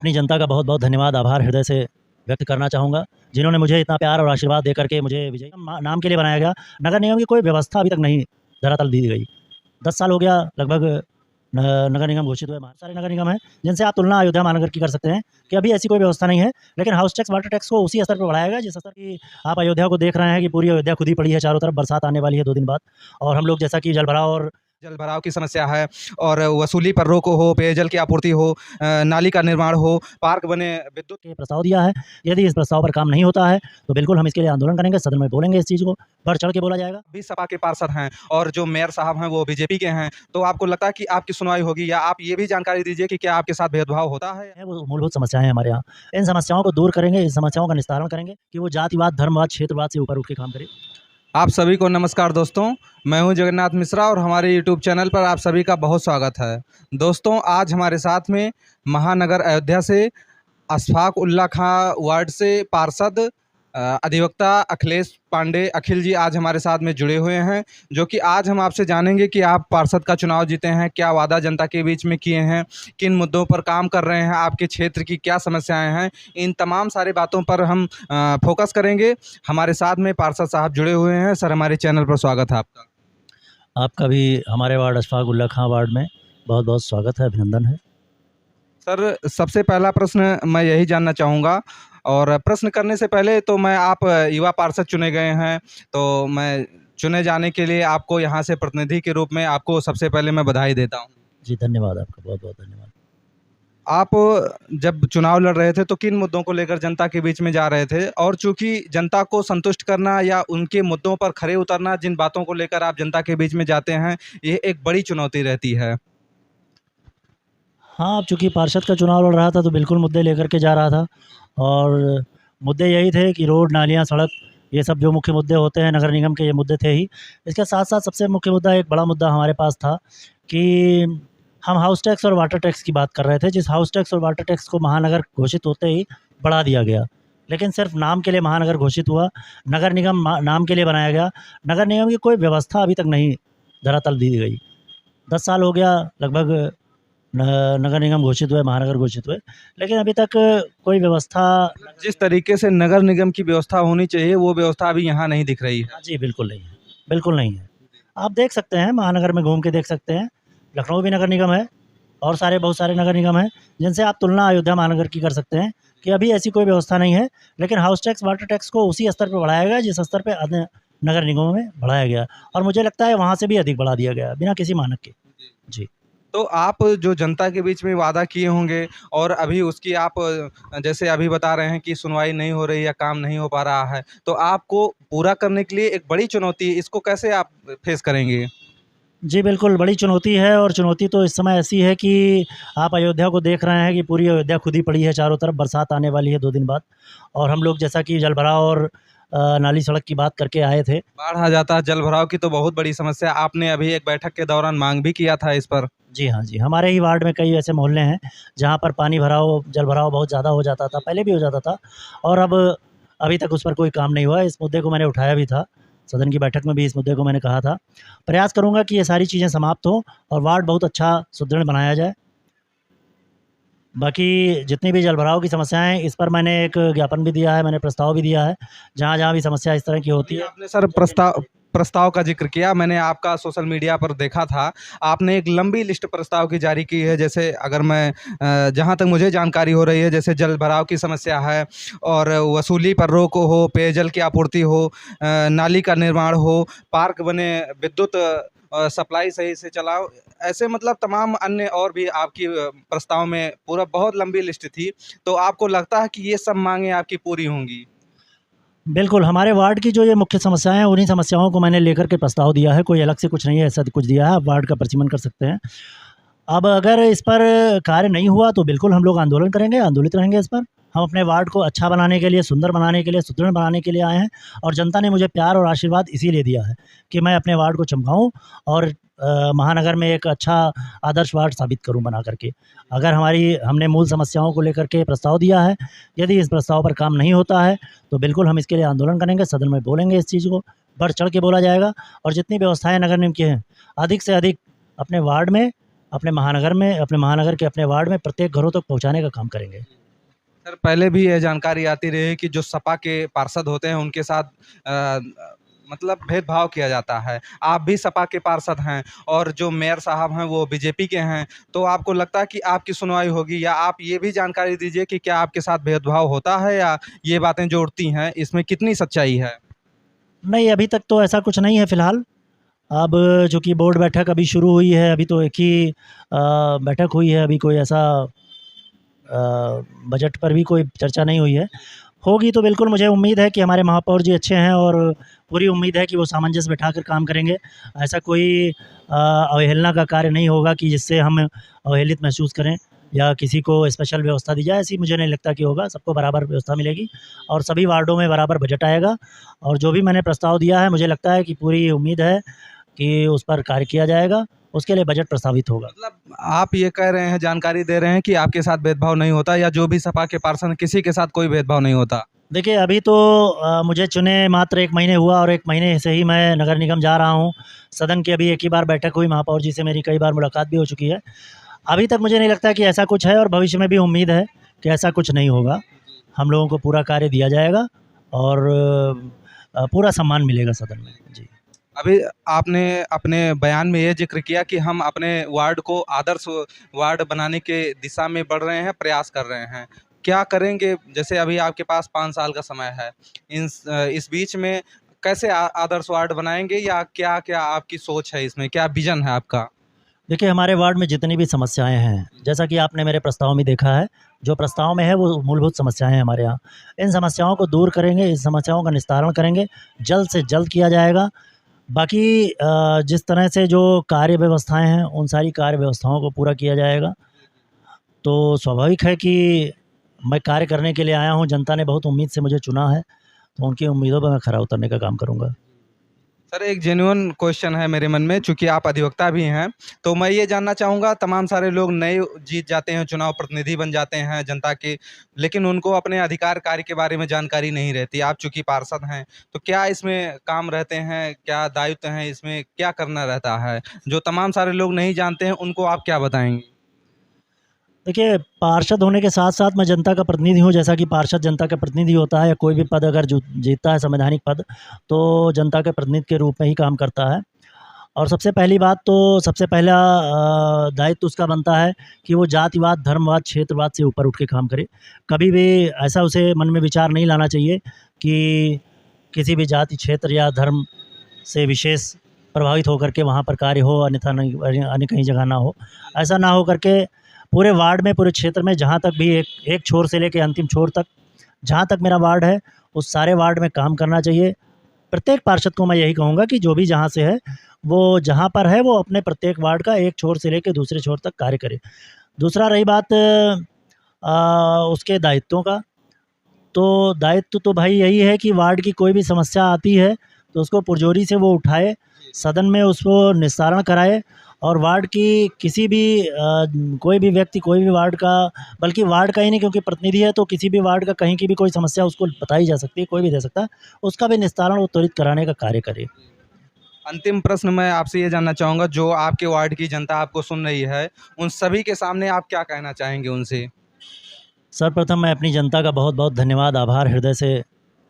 अपनी जनता का बहुत बहुत धन्यवाद, आभार हृदय से व्यक्त करना चाहूँगा, जिन्होंने मुझे इतना प्यार और आशीर्वाद दे करके मुझे विजयी नाम के लिए बनाया गया। नगर निगम की कोई व्यवस्था अभी तक नहीं धरातल दी गई। 10 साल हो गया लगभग नगर निगम घोषित हुए। सारे नगर निगम हैं जिनसे आप तुलना अयोध्या महानगर की कर सकते हैं कि अभी ऐसी कोई व्यवस्था नहीं है, लेकिन हाउस टैक्स, वाटर टैक्स को उसी स्तर पर बढ़ाया गया जिस स्तर की आप अयोध्या को देख रहे हैं कि पूरी अयोध्या खुदी पड़ी है चारों तरफ। बरसात आने वाली है 2 दिन बाद, और हम लोग जैसा कि जल भराव की समस्या है और वसूली पर रोक हो, पेयजल की आपूर्ति हो, नाली का निर्माण हो, पार्क बने, विद्युत के प्रस्ताव दिया है। यदि इस प्रस्ताव पर काम नहीं होता है तो बिल्कुल हम इसके लिए आंदोलन करेंगे, सदन में बोलेंगे, इस चीज़ को बढ़ चढ़ के बोला जाएगा। भी सपा के पार्षद हैं और जो मेयर साहब हैं वो बीजेपी के हैं, तो आपको लगता है कि आपकी सुनवाई होगी, या आप ये भी जानकारी दीजिए कि क्या आपके साथ भेदभाव होता है? वो मूलभूत समस्याएं हैं हमारे यहाँ। इन समस्याओं को दूर करेंगे, इन समस्याओं का निस्तारण करेंगे कि वो जातिवाद, धर्मवाद, क्षेत्रवाद से ऊपर उठ के काम करे। आप सभी को नमस्कार दोस्तों, मैं हूं जगन्नाथ मिश्रा और हमारे यूट्यूब चैनल पर आप सभी का बहुत स्वागत है। दोस्तों, आज हमारे साथ में महानगर अयोध्या से अशफाक उल्ला खां वार्ड से पार्षद अधिवक्ता अखिलेश पांडे अखिल जी आज हमारे साथ में जुड़े हुए हैं, जो कि आज हम आपसे जानेंगे कि आप पार्षद का चुनाव जीते हैं, क्या वादा जनता के बीच में किए हैं, किन मुद्दों पर काम कर रहे हैं, आपके क्षेत्र की क्या समस्याएं हैं, इन तमाम सारी बातों पर हम फोकस करेंगे। हमारे साथ में पार्षद साहब जुड़े हुए हैं। सर, हमारे चैनल पर स्वागत है आपका। आपका भी हमारे वार्ड अशफाक उल्ला खां वार्ड में बहुत बहुत स्वागत है, अभिनंदन है। सर, सबसे पहला प्रश्न मैं यही जानना चाहूँगा, और प्रश्न करने से पहले तो मैं आप युवा पार्षद चुने गए हैं, तो मैं चुने जाने के लिए आपको यहाँ से प्रतिनिधि के रूप में आपको सबसे पहले मैं बधाई देता हूँ। जी, धन्यवाद आपका, बहुत बहुत धन्यवाद। आप जब चुनाव लड़ रहे थे तो किन मुद्दों को लेकर जनता के बीच में जा रहे थे, और चूंकि जनता को संतुष्ट करना या उनके मुद्दों पर खरे उतरना, जिन बातों को लेकर आप जनता के बीच में जाते हैं, ये एक बड़ी चुनौती रहती है। हाँ, अब चूँकि पार्षद का चुनाव लड़ रहा था तो बिल्कुल मुद्दे लेकर के जा रहा था, और मुद्दे यही थे कि रोड, नालियाँ, सड़क, ये सब जो मुख्य मुद्दे होते हैं नगर निगम के, ये मुद्दे थे ही। इसके साथ-साथ सबसे मुख्य मुद्दा, एक बड़ा मुद्दा हमारे पास था कि हम हाउस टैक्स और वाटर टैक्स की बात कर रहे थे, जिस हाउस टैक्स और वाटर टैक्स को महानगर घोषित होते ही बढ़ा दिया गया। लेकिन सिर्फ़ नाम के लिए महानगर घोषित हुआ, नगर निगम नाम के लिए बनाया गया। नगर निगम की कोई व्यवस्था अभी तक नहीं धरातल दी गई। 10 साल हो गया लगभग नगर निगम घोषित हुए, महानगर घोषित हुए, लेकिन अभी तक कोई व्यवस्था। जिस तरीके से नगर निगम की व्यवस्था होनी चाहिए, वो व्यवस्था अभी यहाँ नहीं दिख रही है। हाँ जी, बिल्कुल नहीं है, बिल्कुल नहीं है। आप देख सकते हैं, महानगर में घूम के देख सकते हैं, लखनऊ भी नगर निगम है और बहुत सारे नगर निगम हैं, जिनसे आप तुलना अयोध्या महानगर की कर सकते हैं कि अभी ऐसी कोई व्यवस्था नहीं है, लेकिन हाउस टैक्स, वाटर टैक्स को उसी स्तर पे बढ़ाया गया जिस स्तर पे अन्य नगर निगमों में बढ़ाया गया, और मुझे लगता है वहाँ से भी अधिक बढ़ा दिया गया, बिना किसी मानक के। जी। तो आप जो जनता के बीच में वादा किए होंगे और अभी उसकी आप जैसे अभी बता रहे हैं कि सुनवाई नहीं हो रही या काम नहीं हो पा रहा है, तो आपको पूरा करने के लिए एक बड़ी चुनौती है, इसको कैसे आप फेस करेंगे? जी, बिल्कुल बड़ी चुनौती है, और चुनौती तो इस समय ऐसी है कि आप अयोध्या को देख रहे हैं कि पूरी अयोध्या खुदी पड़ी है चारों तरफ। बरसात आने वाली है 2 दिन बाद, और हम लोग जैसा कि जल भराव और नाली सड़क की बात करके आए थे। बाढ़ आ जाता है, जल भराव की तो बहुत बड़ी समस्या, आपने अभी एक बैठक के दौरान मांग भी किया था इस पर। जी हाँ, जी। हमारे ही वार्ड में कई ऐसे मोहल्ले हैं जहाँ पर पानी भराव, जल भराव बहुत ज़्यादा हो जाता था, पहले भी हो जाता था, और अब अभी तक उस पर कोई काम नहीं हुआ है। इस मुद्दे को मैंने उठाया भी था, सदन की बैठक में भी इस मुद्दे को मैंने कहा था। प्रयास करूँगा कि ये सारी चीज़ें समाप्त हों और वार्ड बहुत अच्छा सुदृढ़ बनाया जाए। बाकी जितनी भी जल भराव की समस्याएँ हैं, इस पर मैंने एक ज्ञापन भी दिया है, मैंने प्रस्ताव भी दिया है, जहाँ-जहाँ भी समस्या इस तरह की होती है। आपने सर प्रस्ताव का जिक्र किया, मैंने आपका सोशल मीडिया पर देखा था, आपने एक लंबी लिस्ट प्रस्ताव की जारी की है। जैसे अगर मैं जहाँ तक मुझे जानकारी हो रही है, जैसे जल भराव की समस्या है और वसूली पर रोक हो, पेयजल की आपूर्ति हो, नाली का निर्माण हो, पार्क बने, विद्युत सप्लाई सही से चलाओ, ऐसे मतलब तमाम अन्य और भी आपकी प्रस्ताव में पूरा बहुत लंबी लिस्ट थी। तो आपको लगता है कि ये सब मांगें आपकी पूरी होंगी? बिल्कुल, हमारे वार्ड की जो ये मुख्य समस्याएँ हैं, उन्हीं समस्याओं को मैंने लेकर के प्रस्ताव दिया है, कोई अलग से कुछ नहीं है, ऐसा कुछ दिया है, आप वार्ड का परिसीमन कर सकते हैं। अब अगर इस पर कार्य नहीं हुआ तो बिल्कुल हम लोग आंदोलन करेंगे, आंदोलित रहेंगे इस पर। हम अपने वार्ड को अच्छा बनाने के लिए, सुंदर बनाने के लिए, सुदृढ़ बनाने के लिए आए हैं, और जनता ने मुझे प्यार और आशीर्वाद इसीलिए दिया है कि मैं अपने वार्ड को चमकाऊँ और महानगर में एक अच्छा आदर्श वार्ड साबित करूँ बना करके। अगर हमने मूल समस्याओं को लेकर के प्रस्ताव दिया है, यदि इस प्रस्ताव पर काम नहीं होता है तो बिल्कुल हम इसके लिए आंदोलन करेंगे, सदन में बोलेंगे, इस चीज़ को बढ़ चढ़ के बोला जाएगा, और जितनी व्यवस्थाएँ नगर निगम की हैं, अधिक से अधिक अपने वार्ड में अपने महानगर के अपने वार्ड में प्रत्येक घरों तक पहुँचाने का काम करेंगे। सर पहले भी यह जानकारी आती रही है कि जो सपा के पार्षद होते हैं उनके साथ मतलब भेदभाव किया जाता है। आप भी सपा के पार्षद हैं और जो मेयर साहब हैं वो बीजेपी के हैं, तो आपको लगता है कि आपकी सुनवाई होगी, या आप ये भी जानकारी दीजिए कि क्या आपके साथ भेदभाव होता है या ये बातें जो उड़ती हैं इसमें कितनी सच्चाई है? नहीं, अभी तक तो ऐसा कुछ नहीं है फ़िलहाल। अब चूँकि बोर्ड बैठक अभी शुरू हुई है, अभी तो एक ही बैठक हुई है, अभी कोई ऐसा बजट पर भी कोई चर्चा नहीं हुई है। होगी तो बिल्कुल मुझे उम्मीद है कि हमारे महापौर जी अच्छे हैं और पूरी उम्मीद है कि वो सामंजस्य बिठाकर काम करेंगे। ऐसा कोई अवहेलना का कार्य नहीं होगा कि जिससे हम अवहेलित महसूस करें या किसी को स्पेशल व्यवस्था दी जाए, ऐसी मुझे नहीं लगता कि होगा। सबको बराबर व्यवस्था मिलेगी और सभी वार्डों में बराबर बजट आएगा और जो भी मैंने प्रस्ताव दिया है, मुझे लगता है कि पूरी उम्मीद है कि उस पर कार्य किया जाएगा, उसके लिए बजट प्रस्तावित होगा। मतलब आप ये कह रहे हैं, जानकारी दे रहे हैं कि आपके साथ भेदभाव नहीं होता, या जो भी सपा के पार्षद किसी के साथ कोई भेदभाव नहीं होता? देखिए, अभी तो मुझे चुने मात्र 1 महीने हुआ और 1 महीने से ही मैं नगर निगम जा रहा हूँ। सदन की अभी एक ही बार बैठक हुई, महापौर जी से मेरी कई बार मुलाकात भी हो चुकी है। अभी तक मुझे नहीं लगता कि ऐसा कुछ है और भविष्य में भी उम्मीद है कि ऐसा कुछ नहीं होगा। हम लोगों को पूरा कार्य दिया जाएगा और पूरा सम्मान मिलेगा सदन में। जी। अभी आपने अपने बयान में ये ज़िक्र किया कि हम अपने वार्ड को आदर्श वार्ड बनाने के दिशा में बढ़ रहे हैं, प्रयास कर रहे हैं। क्या करेंगे? जैसे अभी आपके पास 5 साल का समय है। इस बीच में कैसे आदर्श वार्ड बनाएँगे, या क्या-क्या आपकी सोच है इसमें? क्या विज़न है आपका? देखिए, हमारे वार्ड में जितनी भी समस्याएँ हैं, जैसा कि आपने मेरे प्रस्ताव में देखा है, जो प्रस्ताव में है वो मूलभूत समस्याएँ हैं हमारे यहाँ। इन समस्याओं को दूर करेंगे, इन समस्याओं का निस्तारण करेंगे, जल्द से जल्द किया जाएगा। बाकी जिस तरह से जो कार्य व्यवस्थाएँ हैं, उन सारी कार्य व्यवस्थाओं को पूरा किया जाएगा। तो स्वाभाविक है कि मैं कार्य करने के लिए आया हूँ, जनता ने बहुत उम्मीद से मुझे चुना है, तो उनकी उम्मीदों पर मैं खरा उतरने का काम करूँगा। सर एक जेन्युइन क्वेश्चन है मेरे मन में, चूँकि आप अधिवक्ता भी हैं, तो मैं ये जानना चाहूँगा, तमाम सारे लोग नए जीत जाते हैं, चुनाव प्रतिनिधि बन जाते हैं जनता के, लेकिन उनको अपने अधिकार कार्य के बारे में जानकारी नहीं रहती। आप चूँकि पार्षद हैं, तो क्या इसमें काम रहते हैं, क्या दायित्व हैं, इसमें क्या करना रहता है? जो तमाम सारे लोग नहीं जानते हैं, उनको आप क्या बताएँगे? देखिए, पार्षद होने के साथ-साथ मैं जनता का प्रतिनिधि हूँ, जैसा कि पार्षद जनता का प्रतिनिधि होता है या कोई भी पद अगर जो जीतता है संवैधानिक पद, तो जनता के प्रतिनिधि के रूप में ही काम करता है। और सबसे पहली बात तो सबसे पहला दायित्व उसका बनता है कि वो जातिवाद, धर्मवाद, क्षेत्रवाद से ऊपर उठ के काम करे। कभी भी ऐसा उसे मन में विचार नहीं लाना चाहिए कि किसी भी जाति, क्षेत्र या धर्म से विशेष प्रभावित होकर के वहाँ पर कार्य हो, अन्यथा नहीं, अन्य कहीं जगह ना हो। ऐसा ना हो करके पूरे वार्ड में, पूरे क्षेत्र में जहाँ तक भी एक छोर से लेके अंतिम छोर तक, जहाँ तक मेरा वार्ड है, उस सारे वार्ड में काम करना चाहिए। प्रत्येक पार्षद को मैं यही कहूँगा कि जो भी जहाँ से है, वो जहाँ पर है, वो अपने प्रत्येक वार्ड का एक छोर से लेके दूसरे छोर तक कार्य करे। दूसरा रही बात उसके दायित्वों का, तो दायित्व तो भाई यही है कि वार्ड की कोई भी समस्या आती है, तो उसको पुरजोरी से वो उठाए, सदन में उसको निस्तारण कराए और वार्ड की किसी भी कोई भी व्यक्ति, कोई भी वार्ड का, बल्कि वार्ड का ही नहीं, क्योंकि प्रतिनिधि है तो किसी भी वार्ड का कहीं की भी कोई समस्या उसको बताई जा सकती है, कोई भी दे सकता है, उसका भी निस्तारण वो त्वरित कराने का कार्य करे। अंतिम प्रश्न मैं आपसे ये जानना चाहूँगा, जो आपके वार्ड की जनता आपको सुन रही है, उन सभी के सामने आप क्या कहना चाहेंगे उनसे? सर्वप्रथम मैं अपनी जनता का बहुत-बहुत धन्यवाद, आभार हृदय से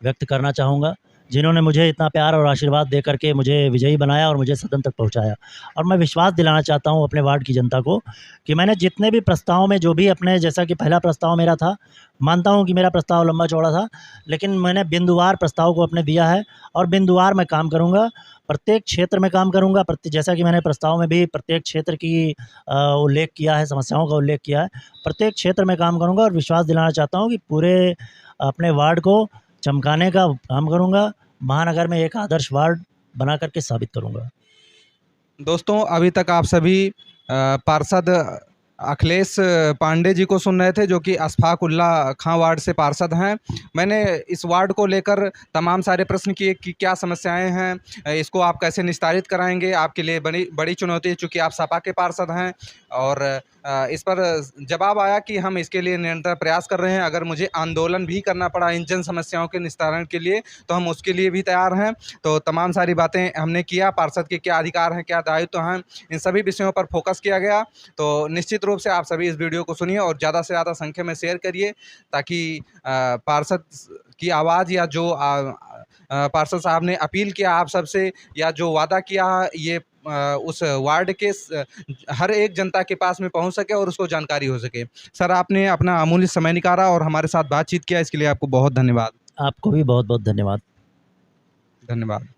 व्यक्त करना चाहूँगा, जिन्होंने मुझे इतना प्यार और आशीर्वाद दे कर के मुझे विजयी बनाया और मुझे सदन तक पहुँचाया। और मैं विश्वास दिलाना चाहता हूँ अपने वार्ड की जनता को कि मैंने जितने भी प्रस्ताव में जो भी अपने, जैसा कि पहला प्रस्ताव मेरा था, मानता हूँ कि मेरा प्रस्ताव लंबा-चौड़ा था, लेकिन मैंने बिंदुवार प्रस्ताव को अपने दिया है और बिंदुवार मैं काम करूँगा। प्रत्येक क्षेत्र में काम करूँगा, जैसा कि मैंने प्रस्ताव में भी प्रत्येक क्षेत्र की उल्लेख किया है, समस्याओं का उल्लेख किया है। प्रत्येक क्षेत्र में काम करूँगा और विश्वास दिलाना चाहता हूँ कि पूरे अपने वार्ड को चमकाने का काम करूँगा, महानगर में एक आदर्श वार्ड बना कर के साबित करूँगा। दोस्तों, अभी तक आप सभी पार्षद अखिलेश पांडे जी को सुन रहे थे, जो कि अशफाक उल्ला खां वार्ड से पार्षद हैं। मैंने इस वार्ड को लेकर तमाम सारे प्रश्न किए कि क्या समस्याएं हैं, इसको आप कैसे निस्तारित कराएंगे। आपके लिए बड़ी बड़ी चुनौती है, चूँकि आप सपा के पार्षद हैं। और इस पर जवाब आया कि हम इसके लिए निरंतर प्रयास कर रहे हैं। अगर मुझे आंदोलन भी करना पड़ा इन जन समस्याओं के निस्तारण के लिए, तो हम उसके लिए भी तैयार हैं। तो तमाम सारी बातें हमने किया, पार्षद के क्या अधिकार हैं, क्या दायित्व हैं, इन सभी विषयों पर फोकस किया गया। तो निश्चित रूप से आप सभी इस वीडियो को सुनिए और ज़्यादा से ज़्यादा संख्या में शेयर करिए, ताकि पार्षद की आवाज़ या जो पार्षद साहब ने अपील किया आप सबसे, या जो वादा किया, ये उस वार्ड के हर एक जनता के पास में पहुंच सके और उसको जानकारी हो सके। सर, आपने अपना अमूल्य समय निकाला और हमारे साथ बातचीत किया, इसके लिए आपको बहुत धन्यवाद। आपको भी बहुत बहुत धन्यवाद। धन्यवाद।